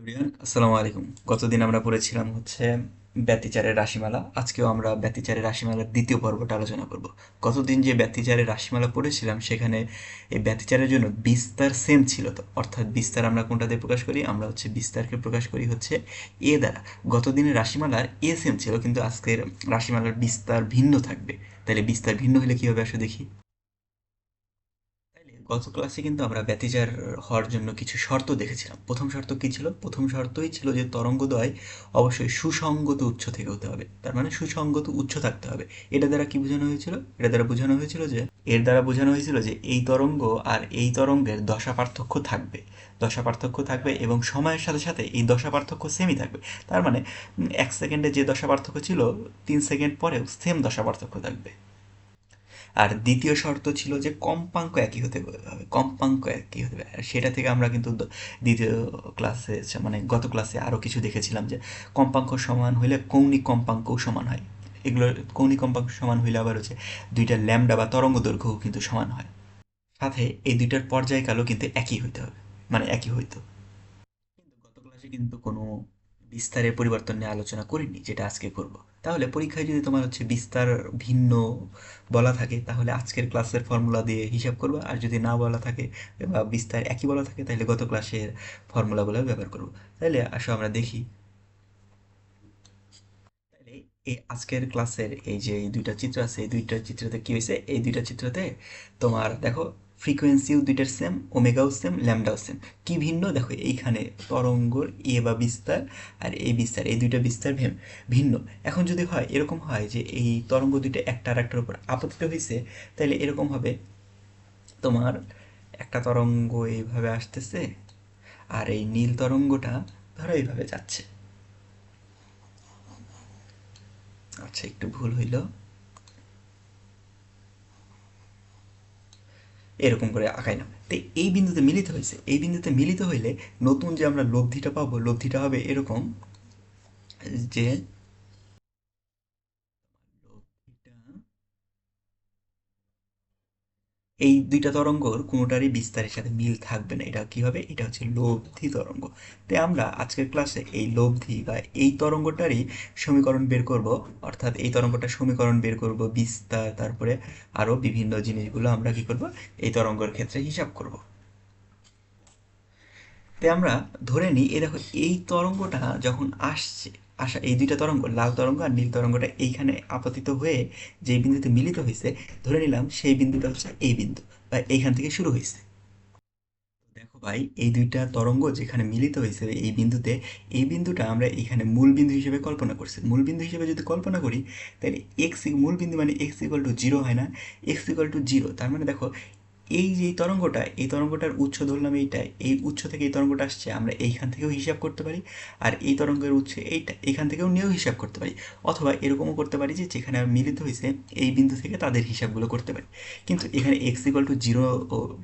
Everyone, আসসালামু আলাইকুম। গতদিন আমরা পড়েছিলাম হচ্ছে ব্যতিচারের রাশিমালা। আজকেও আমরা ব্যতিচারের রাশিমালার দ্বিতীয় পর্বটা আলোচনা করব। গতদিন যে ব্যতিচারের রাশিমালা পড়েছিলাম সেখানে এই ব্যতিচারের জন্য বিস্তার সেম ছিল, তো অর্থাৎ বিস্তার আমরা কোনটাতে প্রকাশ করি? আমরা হচ্ছে বিস্তারকে প্রকাশ করি হচ্ছে এ দ্বারা। গতদিনের রাশিমালার এ সেম ছিল, কিন্তু আজকের রাশিমালার বিস্তার ভিন্ন থাকবে। তাহলে বিস্তার ভিন্ন হলে কি হবে আসো দেখি। গত ক্লাসে কিন্তু আমরা ব্যতিচার হওয়ার জন্য কিছু শর্ত দেখেছিলাম। প্রথম শর্ত কি ছিল? প্রথম শর্তই ছিল যে তরঙ্গদ্বয় অবশ্যই সুসংগত উৎস থেকে হতে হবে, তার মানে সুসংগত উৎস থাকতে হবে। এটা দ্বারা কি বোঝানো হয়েছিল? এটা দ্বারা বোঝানো হয়েছিল যে এর দ্বারা বোঝানো হয়েছিল যে এই তরঙ্গ আর এই তরঙ্গের দশা পার্থক্য থাকবে। দশা পার্থক্য থাকবে এবং সময়ের সাথে সাথে এই দশা পার্থক্য সেমই থাকবে। তার মানে 1 সেকেন্ডে যে দশা পার্থক্য ছিল, 3 সেকেন্ড পরেও সেম দশা পার্থক্য থাকবে। আর দ্বিতীয় শর্ত ছিল যে কম্পাঙ্ক একই হতে হবে, কম্পাঙ্ক একই হতে হবে। আর সেটা থেকে আমরা কিন্তু দ্বিতীয় ক্লাসে, মানে গত ক্লাসে আরও কিছু দেখেছিলাম যে কম্পাঙ্ক সমান হইলে কৌণিক কম্পাঙ্কও সমান হয়। এগুলো কৌণিক কম্পাঙ্ক সমান হইলে আবার হচ্ছে দুইটা ল্যামডা বা তরঙ্গ দৈর্ঘ্যও কিন্তু সমান হয়। সাথে এই দুইটার পর্যায়কালও কিন্তু একই হইতে হবে, মানে একই হইতো। কিন্তু গত ক্লাসে কিন্তু কোনো বিস্তারের পরিবর্তন নিয়ে আলোচনা করিনি, যেটা আজকে করব। তাহলে পরীক্ষায় যদি তোমার হচ্ছে বিস্তার ভিন্ন বলা থাকে তাহলে আজকের ক্লাসের ফর্মুলা দিয়ে হিসাব করবো, আর যদি না বলা থাকে বা বিস্তার একই বলা থাকে তাহলে গত ক্লাসের ফর্মুলাগুলো ব্যবহার করব। তাহলে আসো আমরা দেখি। তাহলে এই আজকের ক্লাসের এই যে এই দুইটা চিত্র আছে, এই দুইটা চিত্রতে কি হয়েছে? এই দুইটা চিত্রতে তোমার দেখো ফ্রিকোয়েন্সিও দুইটার সেম, ওমেগাও সেম, ল্যামডাও সেম। কি ভিন্ন? দেখো এইখানে তরঙ্গর এ বা বিস্তার আর এই বিস্তার, এই দুইটা বিস্তার ভিন্ন। এখন যদি হয় এরকম হয় যে এই তরঙ্গ দুইটা একটা আর একটার উপর আপতিত হয়েছে, তাহলে এরকম হবে তোমার একটা তরঙ্গ এইভাবে আসতেছে আর এই নীল তরঙ্গটা ধরো এইভাবে যাচ্ছে। আচ্ছা, একটু ভুল হইল। এরকম করে আঁকাইলাম, তো এই বিন্দুতে মিলিত হয়েছে। এই বিন্দুতে মিলিত হইলে নতুন যে আমরা লব্ধিটা পাবো, লব্ধিটা হবে এরকম যে লব্ধিটা এই দুইটা তরঙ্গর কোনোটারই বিস্তারের সাথে মিল থাকবে না। এটা কি হবে? এটা হচ্ছে লব্ধি তরঙ্গ। তাই আমরা আজকের ক্লাসে এই লব্ধি বা এই তরঙ্গটারই সমীকরণ বের করব। অর্থাৎ এই তরঙ্গটার সমীকরণ বের করব, বিস্তার, তারপরে আরও বিভিন্ন জিনিসগুলো আমরা কি করব, এই তরঙ্গের ক্ষেত্রে হিসাব করব। তাই আমরা ধরে নিই, এই দেখো এই তরঙ্গটা যখন আসছে, আসা এই দুইটা তরঙ্গ, লাল তরঙ্গ আর নীল তরঙ্গটা এইখানে আপতিত হয়ে যে বিন্দুতে মিলিত হয়েছে, ধরে নিলাম সেই বিন্দুটা হচ্ছে এই বিন্দু বা এইখান থেকে শুরু হয়েছে। দেখো ভাই, এই দুইটা তরঙ্গ যেখানে মিলিত হয়েছে এই বিন্দুতে, এই বিন্দুটা আমরা এখানে মূল বিন্দু হিসেবে কল্পনা করছি। মূল বিন্দু হিসেবে যদি কল্পনা করি তাহলে এক্স, মূল বিন্দু মানে এক্স ইকুয়াল টু জিরো হয় না? এক্স ইকুয়াল টু জিরো, তার মানে দেখো এই যে তরঙ্গটা, এই তরঙ্গটার উৎস ধরলাম এইটা, এই উৎস থেকে এই তরঙ্গটা আসছে, আমরা এইখান থেকেও হিসাব করতে পারি। আর এই তরঙ্গের উৎস এইটা, এখান থেকেও নিয়েও হিসাব করতে পারি। অথবা এরকমও করতে পারি যে যেখানে মিলিত হয়েছে এই বিন্দু থেকে তাদের হিসাবগুলো করতে পারি। কিন্তু এখানে এক্স ইকুয়াল টু জিরো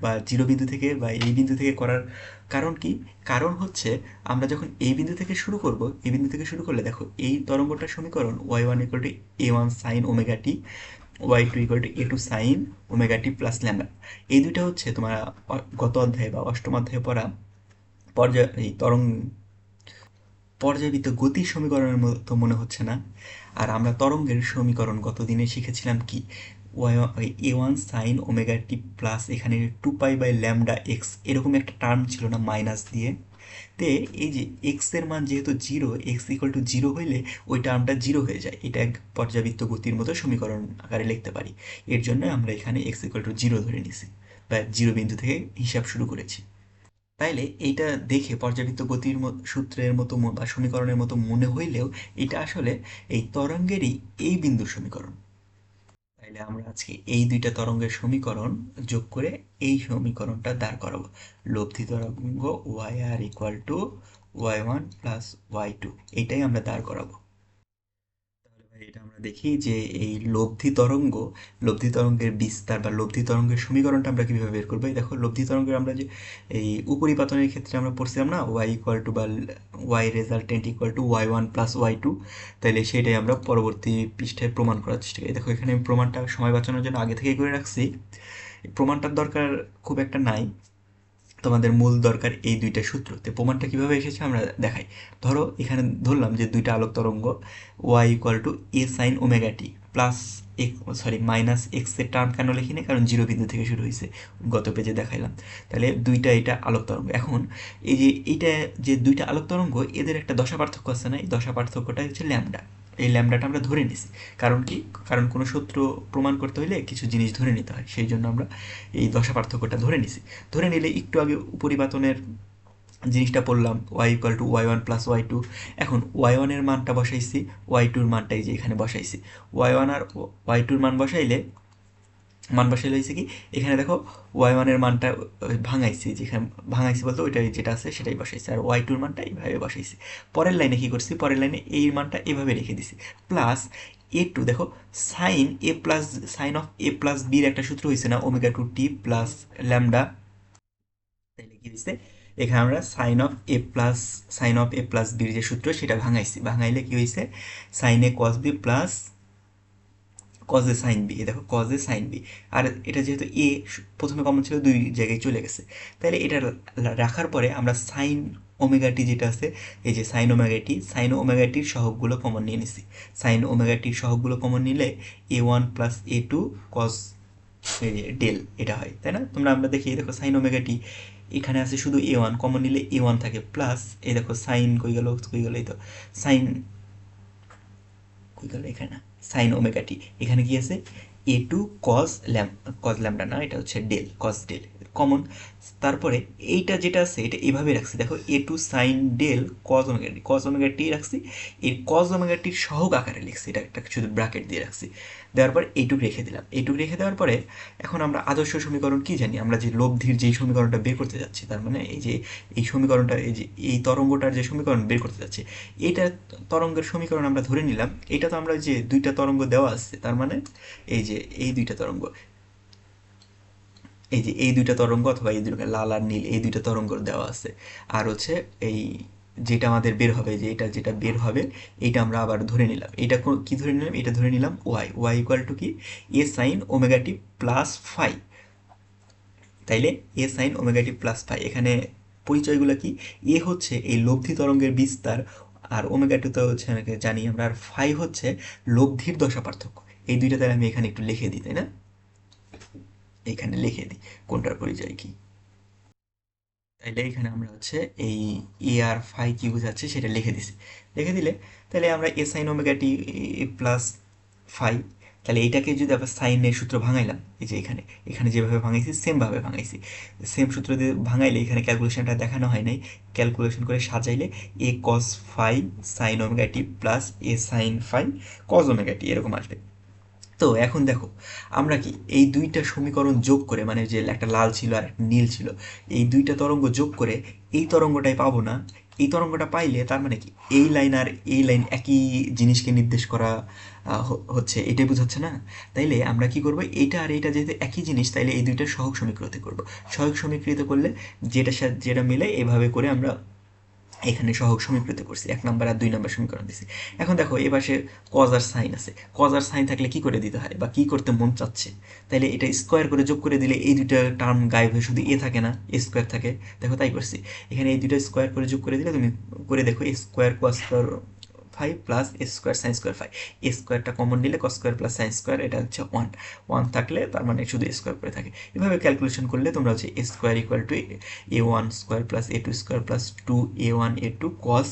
বা জিরো বিন্দু থেকে বা এই বিন্দু থেকে করার কারণ কি? কারণ হচ্ছে আমরা যখন এই বিন্দু থেকে শুরু করব, এই বিন্দু থেকে শুরু করলে দেখো এই তরঙ্গটার সমীকরণ Y one equal to A one sine omega T, Y two equal to A two sine omega T plus lambda. এই দুইটা হচ্ছে তোমার গত অধ্যায়ে বা অষ্টম অধ্যায়ে পড়া পর্যায় এই পর্যায়বৃত্ত গতির সমীকরণের মতো মনে হচ্ছে না? আর আমরা তরঙ্গের সমীকরণ গত দিনে শিখেছিলাম কি? Y A one sine omega T plus এখানে two pi by lambda X, এরকম একটা টার্ম ছিল না মাইনাস দিয়ে? তে এই যে এক্স এর মান যেহেতু zero, x equal to zero হইলে ওই টার্মটা জিরো হয়ে যায়। এটা এক পর্যাবৃত্ত গতির মতো সমীকরণ আকারে লিখতে পারি। এর জন্য আমরা এখানে এক্স ইকুয়াল টু জিরো ধরে নিছি বা জিরো বিন্দু থেকে হিসাব শুরু করেছি। তাইলে এইটা দেখে পর্যাবৃত্ত গতির সূত্রের মতো বা সমীকরণের মতো মনে হইলেও এটা আসলে এই তরঙ্গেরই এই বিন্দুর সমীকরণ। তাইলে আমরা আজকে এই দুইটা তরঙ্গের সমীকরণ যোগ করে এই সমীকরণটা দাঁড় করাবো। লব্ধি তরঙ্গ Y R equal to Y one plus Y two, এইটাই আমরা দাঁড় করাবো। তাহলে ভাই এটা আমরা দেখি যে এই লব্ধি তরঙ্গের বিস্তার বা লব্ধি তরঙ্গের সমীকরণটা আমরা কিভাবে বের করবো। এই দেখো লব্ধি তরঙ্গের আমরা যে এই উপরিপাতনের ক্ষেত্রে আমরা পড়ছিলাম না, ওয়াই ইকুয়াল টু বা Y resultant equal to Y one plus Y two. তাহলে সেটাই আমরা পরবর্তী পৃষ্ঠায় প্রমাণ করার চেষ্টা করি। দেখো এখানে আমি প্রমাণটা সময় বাঁচানোর জন্য আগে থেকেই করে রাখছি, এই প্রমাণটার দরকার খুব একটা নাই। তোমাদের মূল দরকার এই দুইটা সূত্র। তো প্রমাণটা কিভাবে এসেছে আমরা দেখাই। ধরো এখানে ধরলাম যে দুইটা আলোক তরঙ্গ Y equal to A sine omega T plus minus X এর টার্ম কেন লিখি না, কারণ জিরো বিন্দু থেকে শুরু হয়েছে, গত পেজে দেখাইলাম। তাহলে দুইটা এটা আলোক তরঙ্গ। এখন এই যে এইটা যে দুইটা আলোক তরঙ্গ এদের একটা দশা পার্থক্য আছে না, এই দশা পার্থক্যটা হচ্ছে ল্যামডা। এই ল্যামডাটা আমরা ধরে নিছি। কারণ কি, কারণ কোনো সূত্র প্রমাণ করতে হলে কিছু জিনিস ধরে নিতে হয়, সেই জন্য আমরা এই দশা পার্থক্যটা ধরে নিছি। ধরে নিলে একটু আগে উপরিপাতনের জিনিসটা পড়লাম, Y equal to Y one plus Y two. এখন ওয়াই ওয়ানের মানটা বসাইছি, ওয়াই টুর মানটাই যে এখানে বসাইছি। ওয়াই ওয়ান আর ওয়াই টুর মান বসাইলে হয়েছে কি, এখানে দেখো ওয়াই ওয়ানের মানটা ভাঙাইছি, যেখানে ভাঙাইছি বলতে ওইটাই যেটা আছে সেটাই বসাইছি, আর ওয়াই টুর মানটা এইভাবে বসাইছি। পরের লাইনে কী করছি, পরের লাইনে এই মানটা এভাবে রেখে দিছি, প্লাস এ টু। দেখো সাইন অফ এ প্লাস বির একটা সূত্র হয়েছে না, ওমেগা টু টি প্লাস ল্যামডা। তাইলে কি হয়েছে, এখানে আমরা সাইন অফ এ প্লাস বির যে সূত্র সেটা ভাঙাইছি। ভাঙাইলে কি হয়েছে, সাইন এ কস বি প্লাস কজে সাইন বি। দেখো কজে সাইন বি, আর এটা যেহেতু এ প্রথমে কমন ছিল দুই জায়গায় চলে গেছে, তাহলে এটা রাখার পরে আমরা সাইন ওমেগাটি যেটা আছে, এই যে সাইন ওমেগাটির সহগগুলো কমন নিয়ে নিছি। সাইন ওমেগাটির সহগগুলো কমন নিলে এ one plus A two cos del এটা হয়, তাই না? আমরা দেখি, দেখো সাইন ওমেগাটি এখানে আছে শুধু এ ওয়ান, কমন নিলে এ ওয়ান থাকে, প্লাস এই দেখো সাইন কই গেল এই তো সাইন কই গেল এখানে না, সাইন ওমেগা টি। এখানে কি আছে, এ টু কজ ল্যামডা না, এটা হচ্ছে ডেল, কজ ডেল কমন। তারপরে এইটা যেটা আছে এটা এভাবে রাখছি, দেখো A two sine del cos omega T রাখছি। এই কজ ওমেগা টির সহগ আকারে লিখছি, এটা একটা শুধু ব্র্যাকেট দিয়ে রাখছি। দেওয়ার পর এইটুক রেখে দিলাম। এইটুক রেখে দেওয়ার পরে এখন আমরা আদর্শ সমীকরণ কি জানি, আমরা যে লব্ধির যেই সমীকরণটা বের করতে যাচ্ছি, তার মানে এই যে এই সমীকরণটা, এই যে এই তরঙ্গটার যে সমীকরণ বের করতে যাচ্ছি, এইটা তরঙ্গের সমীকরণ আমরা ধরে নিলাম। এটা তো আমরা যে দুইটা তরঙ্গ দেওয়া আছে, তার মানে এই যে এই দুইটা তরঙ্গ, এই যে এই দুইটা তরঙ্গ অথবা এই দুটো লাল আর নীল, এই দুইটা তরঙ্গ দেওয়া আছে। আর হচ্ছে এই যেটা আমাদের বের হবে, যে এটা যেটা বের হবে এইটা আমরা আবার ধরে নিলাম। এটা কি ধরে নিলাম, এটা ধরে নিলাম ওয়াই ইকুয়াল টু কি, এ sine omega T plus phi. তাইলে এ sine omega T plus phi, এখানে পরিচয়গুলো কি, এ হচ্ছে এই লব্ধি তরঙ্গের বিস্তার, আর ওমেগা টু তো হচ্ছে জানি আমরা, আর ফাই হচ্ছে লব্ধির দশা পার্থক্য। এই দুইটা তাহলে আমি এখানে একটু লিখে দিই, তাই না? এখানে লিখে দিই কোনটার পরিচয় কি। তাইলে এখানে আমরা হচ্ছে এই এ আর ফাই কি বোঝাচ্ছে সেটা লিখে দিছি। লিখে দিলে তাহলে আমরা এ sine omega T plus phi, তাহলে এইটাকে যদি আবার সাইনের সূত্র ভাঙাইলাম, এই যে এখানে এখানে যেভাবে ভাঙাইছি সেমভাবে ভাঙাইছি, সেম সূত্র দিয়ে ভাঙাইলে এখানে ক্যালকুলেশনটা দেখানো হয় নাই, ক্যালকুলেশন করে সাজাইলে এ cos phi sign omega T plus এ সাইন ফাই কস ওমেগা টি এরকম আসবে। তো এখন দেখো আমরা কি এই দুইটা সমীকরণ যোগ করে, মানে যে একটা লাল ছিল আর একটা নীল ছিল, এই দুইটা তরঙ্গ যোগ করে এই তরঙ্গটাই পাবো না। এই তরঙ্গটা পাইলে তার মানে কি, এই লাইন আর এই লাইন একই জিনিসকে নির্দেশ করা হচ্ছে, এটাই বোঝাচ্ছে না? তাইলে আমরা কি করব, এইটা আর এইটা যেহেতু একই জিনিস, তাইলে এই দুইটা সহগ সমীকৃত করব। সহগ সমীকৃত করলে যেটার সাথে যেটা মিলে এভাবে করে আমরা এখানে সহগ সমীকৃত করছি, 1 নাম্বার আর 2 নাম্বার সমীকরণ দিছি। এখন দেখো এ পাশে কজ আর সাইন আছে, কজ আর সাইন থাকলে কি করে দিতে হয় বা কি করতে মন চাচ্ছে, তাইলে এটা স্কোয়ার করে যোগ করে দিলে এই দুইটা টার্ম গায়েব হয়ে শুধু এ থাকে না, এ স্কোয়ার থাকে। দেখো তাই করছি, এখানে এই দুইটা স্কোয়ার করে যোগ করে দিলে তুমি করে দেখো, A square cos square five plus A square sine square five, A স্কোয়ারটা কমন নিলে cos square plus sine square, এটা হচ্ছে ওয়ান। ওয়ান থাকলে তার মানে শুধু স্কোয়ার করে থাকে। এভাবে ক্যালকুলেশন করলে তোমরা হচ্ছে A square equal to A one square plus A two square plus two A one A two cos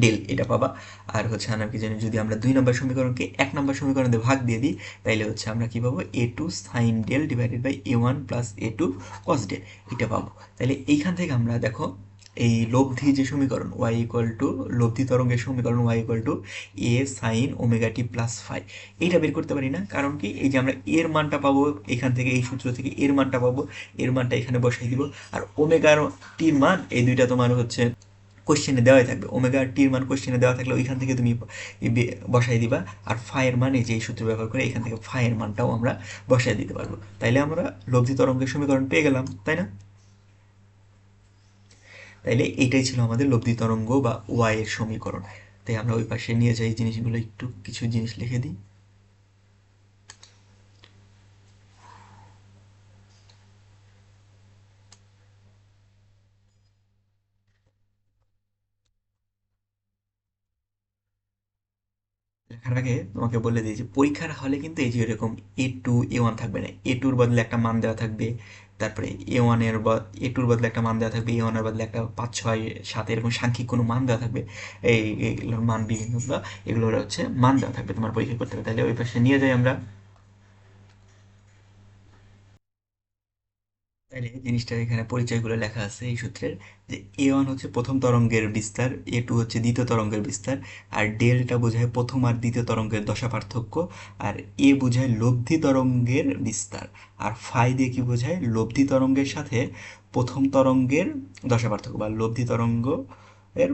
del এটা পাবা। আর হচ্ছে আমরা কি জানি, যদি আমরা 2 নম্বর সমীকরণকে 1 নম্বর সমীকরণ দিয়ে ভাগ দিয়ে দিই, তাইলে হচ্ছে আমরা কি পাবো, A two sine del divided by A one plus A two cos del, এটা পাবো। তাইলে এইখান থেকে আমরা দেখো এই লব্ধি যে সমীকরণ ওয়াই ইকুয়াল টু, লব্ধি তরঙ্গের সমীকরণ Y equal to A sine omega T plus phi, এইটা বের করতে পারি না। কারণ কি, এই যে আমরা এর মানটা পাবো এখান থেকে, এই সূত্র থেকে এর মানটা পাবো, এর মানটা এখানে বসাই দিব, আর ওমেগার টির মান এই দুইটা তোমার হচ্ছে কোশ্চেনে দেওয়াই থাকবে। ওমেগা টির মান কোশ্চেনে দেওয়া থাকলে ওইখান থেকে তুমি বসাই দিবা, আর ফাইয়ের মান এই যে এই সূত্র ব্যবহার করে এখান থেকে ফাইয়ের মানটাও আমরা বসাই দিতে পারবো। তাইলে আমরা লব্ধি তরঙ্গের সমীকরণ পেয়ে গেলাম, তাই না? তাইলে এইটাই ছিল আমাদের লব্ধি তরঙ্গ বা ওয়াই এর সমীকরণ। তাই আমরা ওই পাশে নিয়ে যাই জিনিসগুলো, একটু কিছু জিনিস লিখে দিই। লেখার আগে তোমাকে বলে দিই যে পরীক্ষার হলে কিন্তু এই যে এরকম A2 A1 থাকবে না, A2-র বদলে একটা মান দেওয়া থাকবে, তারপরে A2-র বদলে একটা মান দেওয়া থাকবে, A1-এর বদলে একটা 5 6 7 এরকম সাংখ্যিক কোনো মান দেওয়া থাকবে। এইগুলোর মান বিভিন্নগুলো, এগুলোর হচ্ছে মান দেওয়া থাকবে তোমার পরীক্ষা করতে হবে। তাহলে ওই পাশে নিয়ে যাই আমরা। তাইলে জিনিসটা এখানে পরিচয়গুলো লেখা আছে এই সূত্রের, যে A1 হচ্ছে প্রথম তরঙ্গের বিস্তার, A2 হচ্ছে দ্বিতীয় তরঙ্গের বিস্তার, আর ডেলটা বোঝায় প্রথম আর দ্বিতীয় তরঙ্গের দশা পার্থক্য, আর এ বোঝায় লব্ধি তরঙ্গের বিস্তার, আর ফাই দিয়ে কি বোঝায় লব্ধি তরঙ্গের সাথে প্রথম তরঙ্গের দশা পার্থক্য, বা লব্ধি তরঙ্গ এর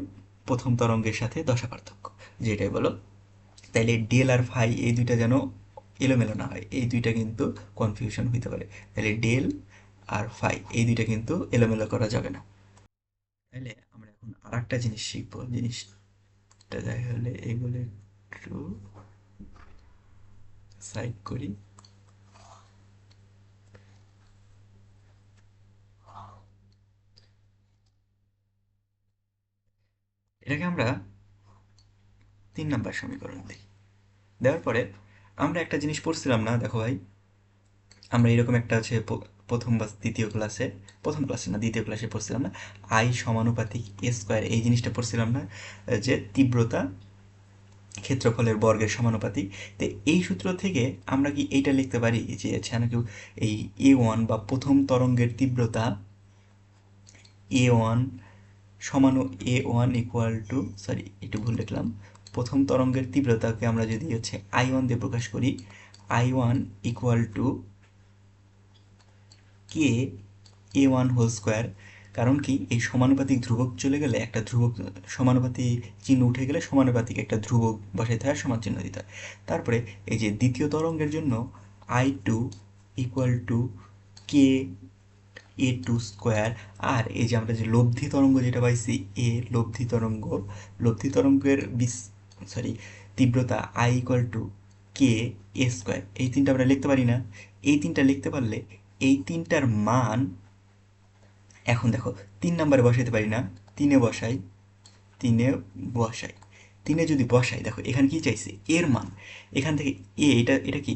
প্রথম তরঙ্গের সাথে দশা পার্থক্য, যেটাই বলো। তাইলে ডেল আর ফাই এই দুইটা যেন এলোমেলো না হয়, এই দুইটা কিন্তু কনফিউশন হইতে পারে। তাহলে ডেল আর ফাই এই দুইটা কিন্তু এলোমেলো করা যাবে না। তাহলে আমরা এখন আর একটা জিনিস শিখবো, জিনিসটা দেখা হলে এগুলো একটু সাইড করি। এটাকে আমরা 3 নম্বর সমীকরণ দিই। দেওয়ার পরে আমরা একটা জিনিস পড়ছিলাম না, দেখো ভাই, আমরা এরকম একটা হচ্ছে প্রথম বা দ্বিতীয় ক্লাসে, প্রথম ক্লাসে না দ্বিতীয় ক্লাসে পড়ছিলাম না, আই সমানুপাতিক এ স্কোয়ার, এই জিনিসটা পড়ছিলাম না, যে তীব্রতা ক্ষেত্রফলের বর্গের সমানুপাতিক। তো এই সূত্র থেকে আমরা কি এইটা লিখতে পারি যে হচ্ছে নাকি এই A1 বা প্রথম তরঙ্গের তীব্রতা A1 সমান A1 ইকুয়াল টু, সরি একটু ভুল লিখলাম, প্রথম তরঙ্গের তীব্রতাকে আমরা যদি হচ্ছে I1 দিয়ে প্রকাশ করি, I1 equal to K A1 whole square. কারণ কি এই সমানুপাতিক ধ্রুবক চলে গেলে একটা ধ্রুবক, সমানুপাতিক চিহ্ন উঠে গেলে সমানুপাতিক একটা ধ্রুবক বসাইতে হয়, সমান চিহ্ন দিতে হয়। তারপরে এই যে দ্বিতীয় তরঙ্গের জন্য I2 equal to K A2 square. আর এই যে আমরা যে লব্ধি তরঙ্গ যেটা পাইছি, লব্ধি তরঙ্গের সরি তীব্রতা I equal to K A square, এই তিনটা আমরা লিখতে পারি না? এই তিনটা লিখতে পারলে এই তিনটার মান, এখন দেখো 3 নম্বরে বসাইতে পারি না, তিনে বসাই, তিনে বসাই, তিনে যদি বসাই দেখো এখানে কি চাইছে এর মান, এখান থেকে এটা এটা কি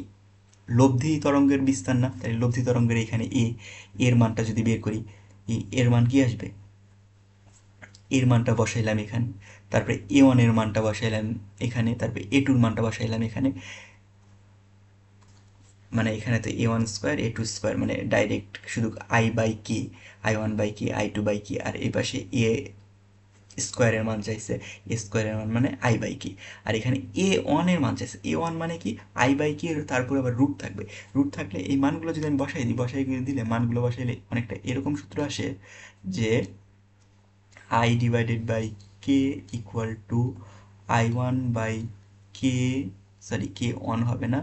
লব্ধি তরঙ্গের বিস্তার না, তাই লব্ধি তরঙ্গের এখানে এর মানটা যদি বের করি, এর মান কি আসবে, এর মানটা বসাইলাম এখানে, তারপরে A1 এর মানটা বসাইলাম এখানে, তারপরে A2 এর মানটা বসাইলাম এখানে, মানে এখানে তো A1 স্কোয়ার A2 স্কোয়ার, মানে ডাইরেক্ট শুধু I/K, I1/K, I2/K, আর এই পাশে স্কোয়ারের মান চাইছে, স্কোয়ারের মান মানে I/K, আর এখানে A1 এর মান চাইছে, A1 মানে কি I/K এর তারপরে আবার রুট থাকবে, রুট থাকলে এই মানগুলো যদি আমি বসাই দিই, বসাই দিলে মানগুলো বসাইলে অনেকটা এরকম সূত্র আসে যে I/K equal to I1/K, sorry K1 হবে না,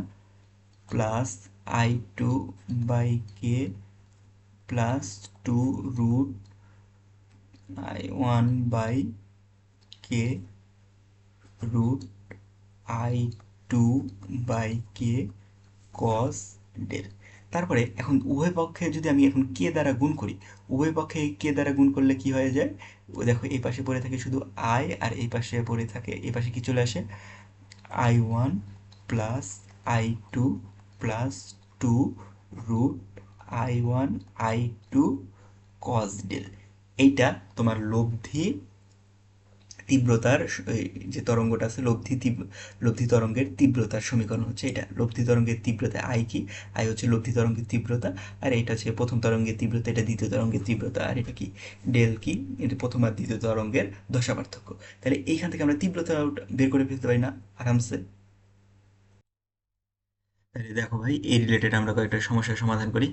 plus I2/K plus 2 root I1/K root I2/K cos del. তারপরে এখন উভয় পক্ষে যদি আমি এখন কে দ্বারা গুণ করি, উভয় পক্ষে কে দ্বারা গুণ করলে কি হয়ে যায়, ও দেখো এই পাশে পড়ে থাকে শুধু আই, আর এই পাশে পড়ে থাকে, এই পাশে কি চলে আসে I1 plus I2 plus 2 root I1 I2 cos del. এইটা তোমার লব্ধি তীব্রতার যে তরঙ্গটা আছে, লব্ধি তরঙ্গের তীব্রতার সমীকরণ হচ্ছে এটা। লব্ধি তরঙ্গের তীব্রতা আই কি, আই হচ্ছে লব্ধি তরঙ্গের তীব্রতা, আর এটা হচ্ছে প্রথম তরঙ্গের তীব্রতা, এটা দ্বিতীয় তরঙ্গের তীব্রতা, আর এটা কি ডেল কি, এটা প্রথম আর দ্বিতীয় তরঙ্গের দশা পার্থক্য। তাহলে এইখান থেকে আমরা তীব্রতা বের করে ফেলতে পারি না আরামসে। তাহলে দেখো ভাই, এই রিলেটেড আমরা কয়েকটা সমস্যার সমাধান করি।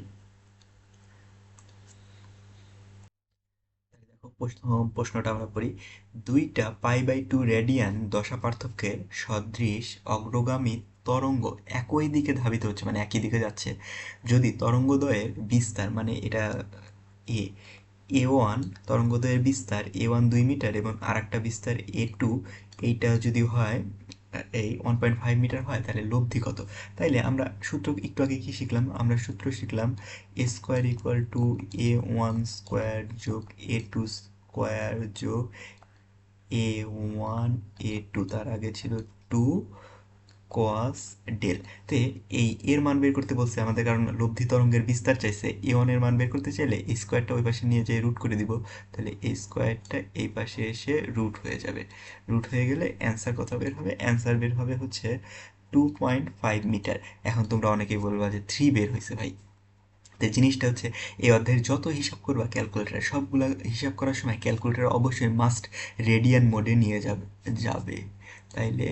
দেখো প্রশ্নটা আমরা পড়ি, দুইটা π/2 রেডিয়ান দশা পার্থক্যের সদৃশ অগ্রগামী তরঙ্গ একই দিকে ধাবিত হচ্ছে, মানে একই দিকে যাচ্ছে, যদি তরঙ্গদ্বয়ের বিস্তার, মানে এটা এ A1 তরঙ্গদ্বয়ের বিস্তার A1 2 মিটার এবং আর একটা বিস্তার A2, এইটা যদি হয় এই 1.5 মিটার হয়, তাহলে লব্ধি কত? তাইলে আমরা সূত্র একটু আগে কি শিখলাম, আমরা সূত্র শিখলাম A square equal to A1 square যোগ A2 স্কোয়ার যোগ A1 A2, তার আগে ছিল 2 কস ডেল। তে এই এর মান বের করতে বলছে আমাদের, কারণ লব্ধি তরঙ্গের বিস্তার চাইছে। এ ওয়ান এর মান বের করতে চাইলে এই স্কোয়ারটা ওই পাশে নিয়ে যেয়ে রুট করে দিব, তাহলে এই স্কোয়ারটা এই পাশে এসে রুট হয়ে যাবে। রুট হয়ে গেলে অ্যান্সার কত বের হবে? অ্যান্সার বের হবে হচ্ছে 2.5 মিটার। এখন তোমরা অনেকেই বলবা যে 3 বের হয়েছে ভাই। তো জিনিসটা হচ্ছে, এই অধ্যায়ের যত হিসাব করবা ক্যালকুলেটারে, সবগুলা হিসাব করার সময় ক্যালকুলেটার অবশ্যই মাস্ট রেডিয়ান মোডে নিয়ে যাবে। তাইলে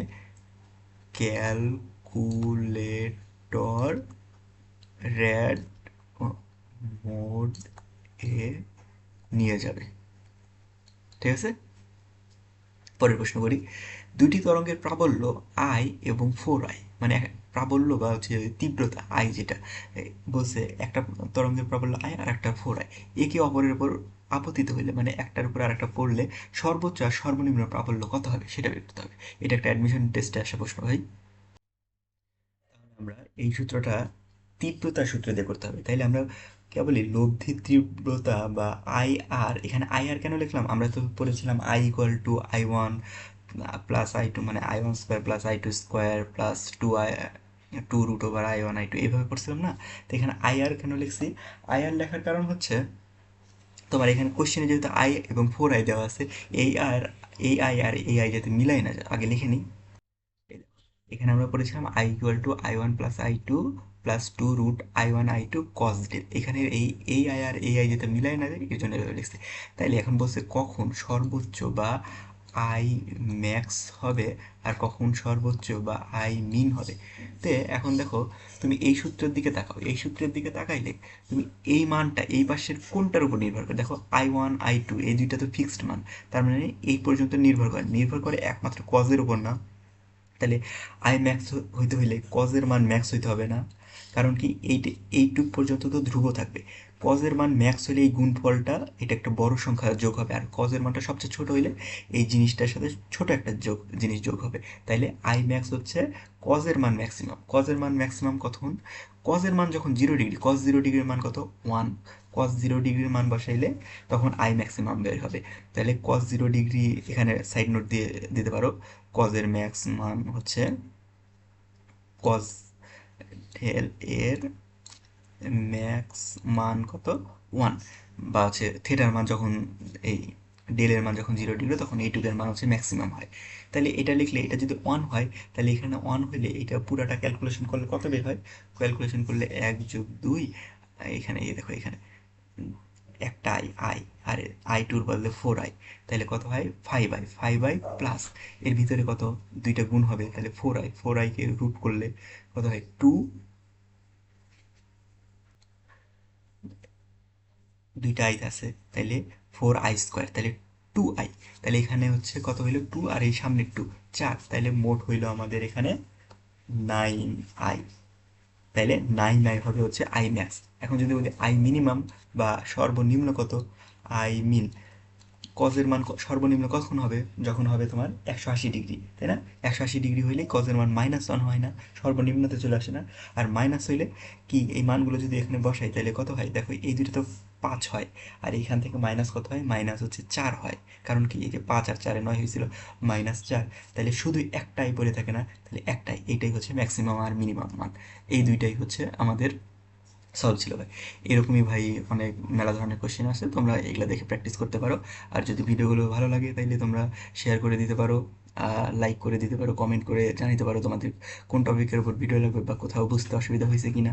ক্যালকুলেটর র্যাড মোড এ নিয়ে যাবে। ঠিক আছে, পরের প্রশ্ন করি। দুটি তরঙ্গের প্রাবল্য আই এবং 4i, মানে প্রাবল্য বা হচ্ছে তীব্রতা আই, যেটা বলছে একটা তরঙ্গের প্রাবল্য আই আর একটা 4i, একে অপরের উপর আপতিত হইলে, মানে একটার উপর আর একটা পড়লে সর্বোচ্চ আর সর্বনিম্ন প্রাবল্য কত হবে সেটা বের করতে হবে। এটা একটা অ্যাডমিশন টেস্টে আসা প্রশ্ন ভাই। আমরা এই সূত্রটা তীব্রতার সূত্র দিয়ে করতে হবে। তাইলে আমরা কেবলই লব্ধি তীব্রতা বা আই আর, এখানে আই আর কেন লিখলাম? আমরা তো পড়েছিলাম I equal to i1 plus i2, মানে i1 square plus i2 square plus 2 root over i1 i2, এইভাবে পড়ছিলাম না? তো এখানে আই আর কেন লিখছি? আই আর লেখার কারণ হচ্ছে, তোমার এখানে কোশ্চেনে যেহেতু আই এবং 4i দেওয়া আছে, এই আর এই আই আর এই আই যাতে মিলাই না যায়, আগে লিখে নিই। এখানে আমরা পড়েছিলাম I equal to i1 plus i2 plus 2 root i1 i2 cos del. এখানে এই আই আর এই আই যাতে মিলাই না যায়, এর জন্য এভাবে লিখছি। তাইলে এখন বলছে কখন সর্বোচ্চ বা আই ম্যাক্স হবে আর কখন সর্বোচ্চ বা আই মিন হবে। তে এখন দেখো, তুমি এই সূত্রের দিকে তাকাও, এই সূত্রের দিকে তাকাইলে তুমি এই মানটা এই পাশের কোনটার উপর নির্ভর করে? দেখো i1 i2 এই দুইটা তো ফিক্সড মান, তার মানে এই পর্যন্ত নির্ভর করে একমাত্র কজের উপর না। তাহলে আই ম্যাক্স হইতে হইলে কজের মান ম্যাক্স হইতে হবে না? কারণ কি, এইটুক পর্যন্ত তো ধ্রুব থাকবে। কজের মান ম্যাক্স হলে এই গুণফলটা এটা একটা বড় সংখ্যা যোগ হবে, আর কজের মানটা সবচেয়ে ছোট হইলে এই জিনিসটার সাথে ছোট একটা জিনিস যোগ হবে। তাইলে আই ম্যাক্স হচ্ছে কজের মান ম্যাক্সিমাম। কজের মান ম্যাক্সিমাম কতক্ষণ? কজের মান যখন 0 ডিগ্রি, কজ 0 ডিগ্রির মান কত? 1। কজ 0 ডিগ্রির মান বসাইলে তখন আই ম্যাক্সিমাম বের হবে। তাহলে কজ 0 ডিগ্রি এখানে সাইড নোট দিয়ে দিতে পারো। কজের ম্যাক্স মান হচ্ছে, কজ ডেল এর ম্যাক্স মান কত? 1। বা হচ্ছে থিটার মান যখন, এই ডেলের মান যখন 0 ডিগ্রি, তখন এইটুকের মান হচ্ছে ম্যাক্সিমাম হয়। তাহলে এটা লিখলে, এটা যদি 1 হয়, তাহলে এখানে 1 হলে এটা পুরাটা ক্যালকুলেশন করলে কত বের হয়? ক্যালকুলেশন করলে 1+2, এখানে এই দেখো, এখানে একটা আই আর i2 বদলে 4i, তাহলে কত হয়? 5i প্লাস এর ভিতরে কত, দুইটা গুণ হবে, তাহলে 4i কে রুট করলে কত হয়? 2, দুইটা আই আছে, তাহলে 4i², তাহলে 2i। তাহলে এখানে হচ্ছে কত হইলো? 2, আর এই সামনে 2, 4, তাহলে মোট হইলো আমাদের এখানে 9i। তাইলে 9i হবে হচ্ছে আই ম্যাক্স। এখন যদি বলি আই মিনিমাম বা সর্বনিম্ন কত? আই মিন, কজের মান সর্বনিম্ন কখন হবে? যখন হবে তোমার 180 ডিগ্রি, তাই না? 180 ডিগ্রি হইলে কজের মান -1 হয় না, সর্বনিম্নতে চলে আসে না। আর মাইনাস হইলে কি, এই মানগুলো যদি এখানে বসাই তাহলে কত হয়? দেখো এই দুটো তো 5 হয়, আর এইখান থেকে মাইনাস কত হয়? মাইনাস হচ্ছে 4 হয়। কারণ কি, এই যে 5 আর 4 9 হয়েছিল, -4। তাহলে শুধু একটাই পড়ে থাকে না, তাহলে একটাই, এইটাই হচ্ছে ম্যাক্সিমাম আর মিনিমাম মান। এই দুইটাই হচ্ছে আমাদের সলভ ছিল ভাই। এরকমই ভাই অনেক মেলা ধরনের কোশ্চেন আছে, তোমরা এগুলো দেখে প্র্যাকটিস করতে পারো। আর যদি ভিডিওগুলো ভালো লাগে তাইলে তোমরা শেয়ার করে দিতে পারো, লাইক করে দিতে পারো, কমেন্ট করে জানাতে পারো তোমাদের কোন টপিকের উপর ভিডিও লাগবে বা কোথাও বুঝতে অসুবিধা হয়েছে কিনা।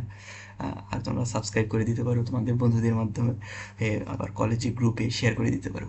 আর তোমরা সাবস্ক্রাইব করে দিতে পারো তোমাদের বন্ধুদের মাধ্যমে, আবার কলেজে গ্রুপে শেয়ার করে দিতে পারো।